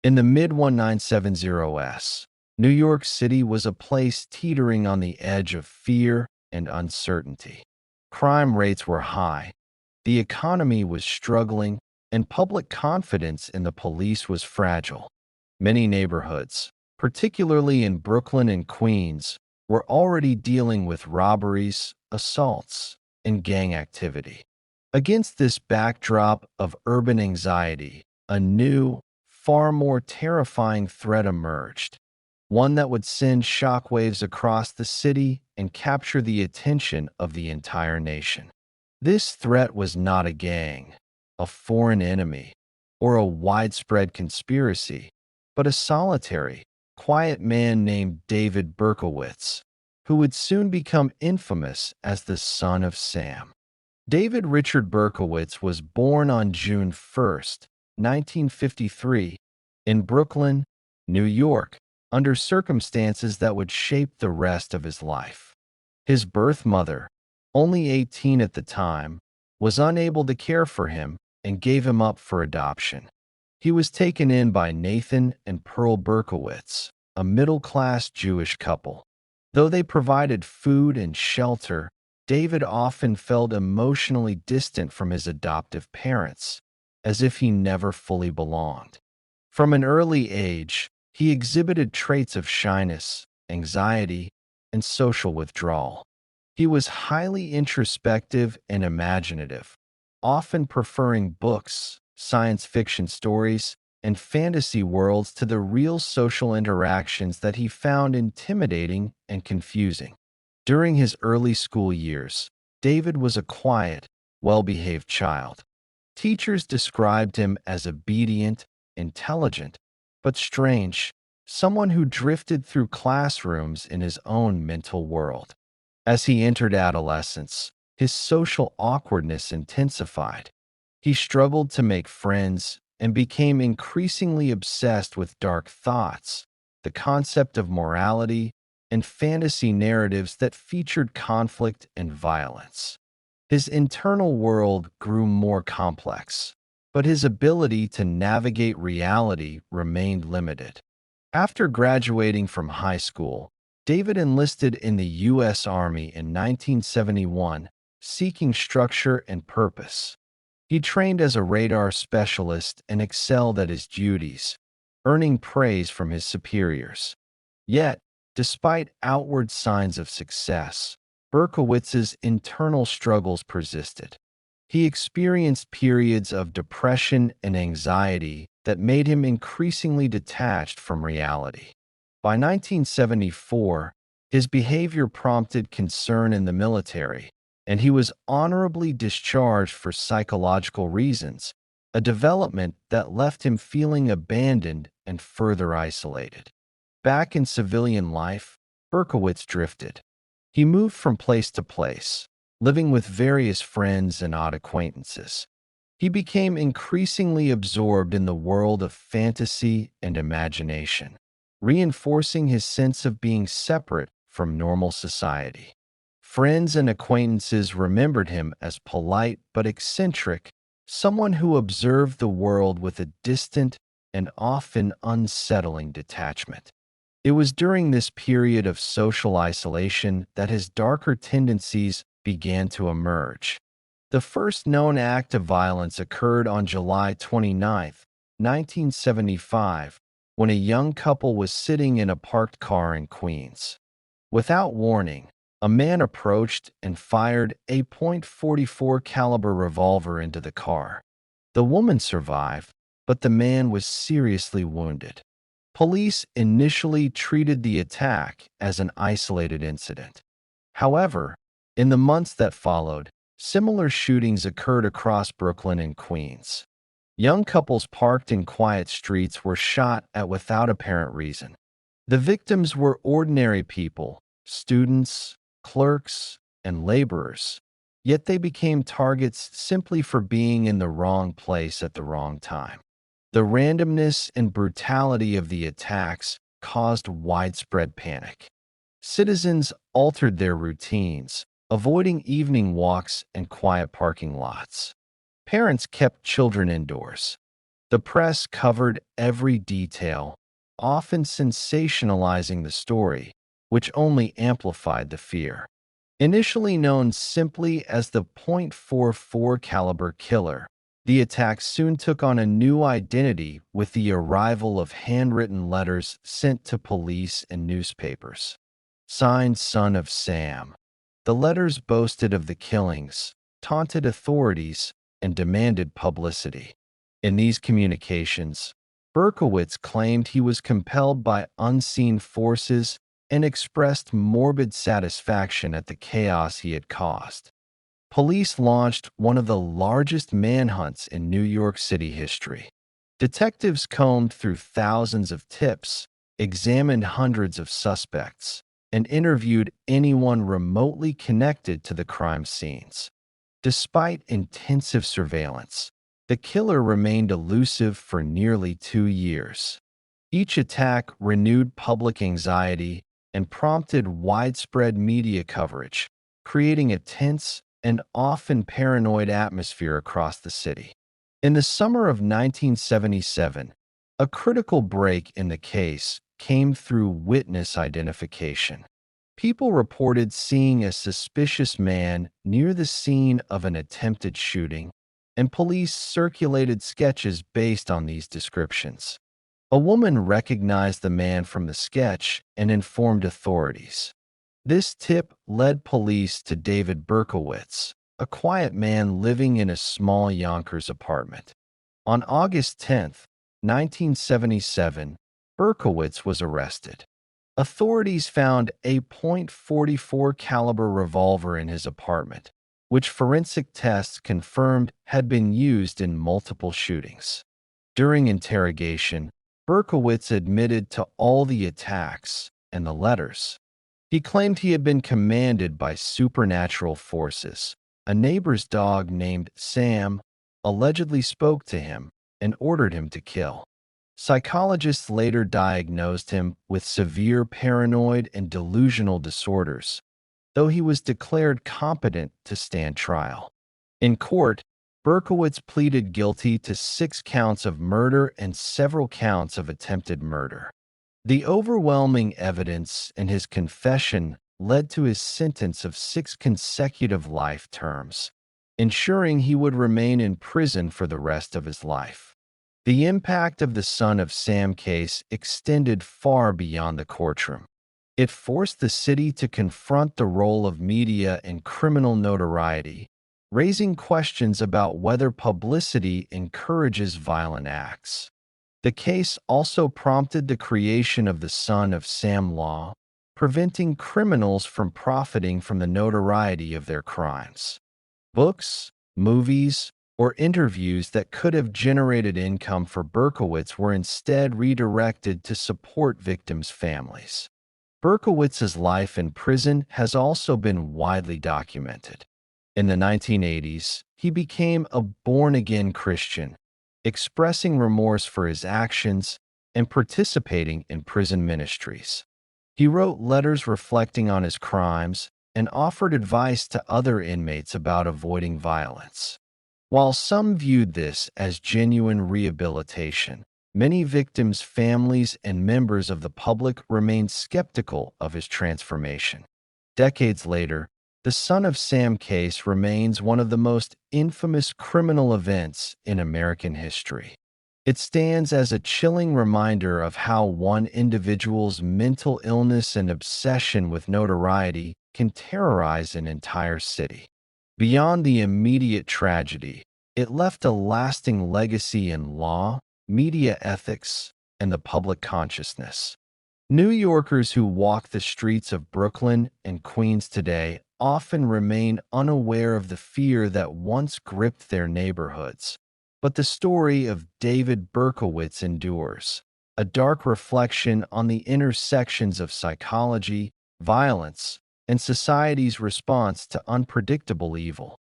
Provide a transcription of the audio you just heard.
In the mid-1970s, New York City was a place teetering on the edge of fear and uncertainty. Crime rates were high, the economy was struggling, and public confidence in the police was fragile. Many neighborhoods, particularly in Brooklyn and Queens, were already dealing with robberies, assaults, and gang activity. Against this backdrop of urban anxiety, a new, far more terrifying threat emerged, one that would send shockwaves across the city and capture the attention of the entire nation. This threat was not a gang, a foreign enemy, or a widespread conspiracy, but a solitary, quiet man named David Berkowitz, who would soon become infamous as the Son of Sam. David Richard Berkowitz was born on June 1, 1953, in Brooklyn, New York, under circumstances that would shape the rest of his life. His birth mother, only 18 at the time, was unable to care for him and gave him up for adoption. He was taken in by Nathan and Pearl Berkowitz, a middle-class Jewish couple. Though they provided food and shelter, David often felt emotionally distant from his adoptive parents, as if he never fully belonged. From an early age, he exhibited traits of shyness, anxiety, and social withdrawal. He was highly introspective and imaginative, often preferring books, science fiction stories, and fantasy worlds to the real social interactions that he found intimidating and confusing. During his early school years, David was a quiet, well-behaved child. Teachers described him as obedient, intelligent, but strange, someone who drifted through classrooms in his own mental world. As he entered adolescence, his social awkwardness intensified. He struggled to make friends and became increasingly obsessed with dark thoughts, the concept of morality, and fantasy narratives that featured conflict and violence. His internal world grew more complex, but his ability to navigate reality remained limited. After graduating from high school, David enlisted in the U.S. Army in 1971, seeking structure and purpose. He trained as a radar specialist and excelled at his duties, earning praise from his superiors. Yet, despite outward signs of success, Berkowitz's internal struggles persisted. He experienced periods of depression and anxiety that made him increasingly detached from reality. By 1974, his behavior prompted concern in the military, and he was honorably discharged for psychological reasons, a development that left him feeling abandoned and further isolated. Back in civilian life, Berkowitz drifted. He moved from place to place, living with various friends and odd acquaintances. He became increasingly absorbed in the world of fantasy and imagination, reinforcing his sense of being separate from normal society. Friends and acquaintances remembered him as polite but eccentric, someone who observed the world with a distant and often unsettling detachment. It was during this period of social isolation that his darker tendencies began to emerge. The first known act of violence occurred on July 29, 1975, when a young couple was sitting in a parked car in Queens. Without warning, a man approached and fired a .44 caliber revolver into the car. The woman survived, but the man was seriously wounded. Police initially treated the attack as an isolated incident. However, in the months that followed, similar shootings occurred across Brooklyn and Queens. Young couples parked in quiet streets were shot at without apparent reason. The victims were ordinary people, students, clerks, and laborers, yet they became targets simply for being in the wrong place at the wrong time. The randomness and brutality of the attacks caused widespread panic. Citizens altered their routines, avoiding evening walks and quiet parking lots. Parents kept children indoors. The press covered every detail, often sensationalizing the story, which only amplified the fear. Initially known simply as the .44 caliber killer, the attack soon took on a new identity with the arrival of handwritten letters sent to police and newspapers. Signed Son of Sam. The letters boasted of the killings, taunted authorities, and demanded publicity. In these communications, Berkowitz claimed he was compelled by unseen forces and expressed morbid satisfaction at the chaos he had caused. Police launched one of the largest manhunts in New York City history. Detectives combed through thousands of tips, examined hundreds of suspects, and interviewed anyone remotely connected to the crime scenes. Despite intensive surveillance, the killer remained elusive for nearly 2 years. Each attack renewed public anxiety and prompted widespread media coverage, creating a tense and often paranoid atmosphere across the city. In the summer of 1977, a critical break in the case came through witness identification. People reported seeing a suspicious man near the scene of an attempted shooting, and police circulated sketches based on these descriptions. A woman recognized the man from the sketch and informed authorities. This tip led police to David Berkowitz, a quiet man living in a small Yonkers apartment. On August 10, 1977, Berkowitz was arrested. Authorities found a .44 caliber revolver in his apartment, which forensic tests confirmed had been used in multiple shootings. During interrogation, Berkowitz admitted to all the attacks and the letters. He claimed he had been commanded by supernatural forces. A neighbor's dog named Sam allegedly spoke to him and ordered him to kill. Psychologists later diagnosed him with severe paranoid and delusional disorders, though he was declared competent to stand trial. In court, Berkowitz pleaded guilty to 6 counts of murder and several counts of attempted murder. The overwhelming evidence in his confession led to his sentence of 6 consecutive life terms, ensuring he would remain in prison for the rest of his life. The impact of the Son of Sam case extended far beyond the courtroom. It forced the city to confront the role of media in criminal notoriety, raising questions about whether publicity encourages violent acts. The case also prompted the creation of the Son of Sam law, preventing criminals from profiting from the notoriety of their crimes. Books, movies, or interviews that could have generated income for Berkowitz were instead redirected to support victims' families. Berkowitz's life in prison has also been widely documented. In the 1980s, he became a born-again Christian, expressing remorse for his actions and participating in prison ministries. He wrote letters reflecting on his crimes and offered advice to other inmates about avoiding violence. While some viewed this as genuine rehabilitation, many victims' families and members of the public remained skeptical of his transformation. Decades later, the Son of Sam case remains one of the most infamous criminal events in American history. It stands as a chilling reminder of how one individual's mental illness and obsession with notoriety can terrorize an entire city. Beyond the immediate tragedy, it left a lasting legacy in law, media ethics, and the public consciousness. New Yorkers who walk the streets of Brooklyn and Queens today often remain unaware of the fear that once gripped their neighborhoods. But the story of David Berkowitz endures, a dark reflection on the intersections of psychology, violence, and society's response to unpredictable evil.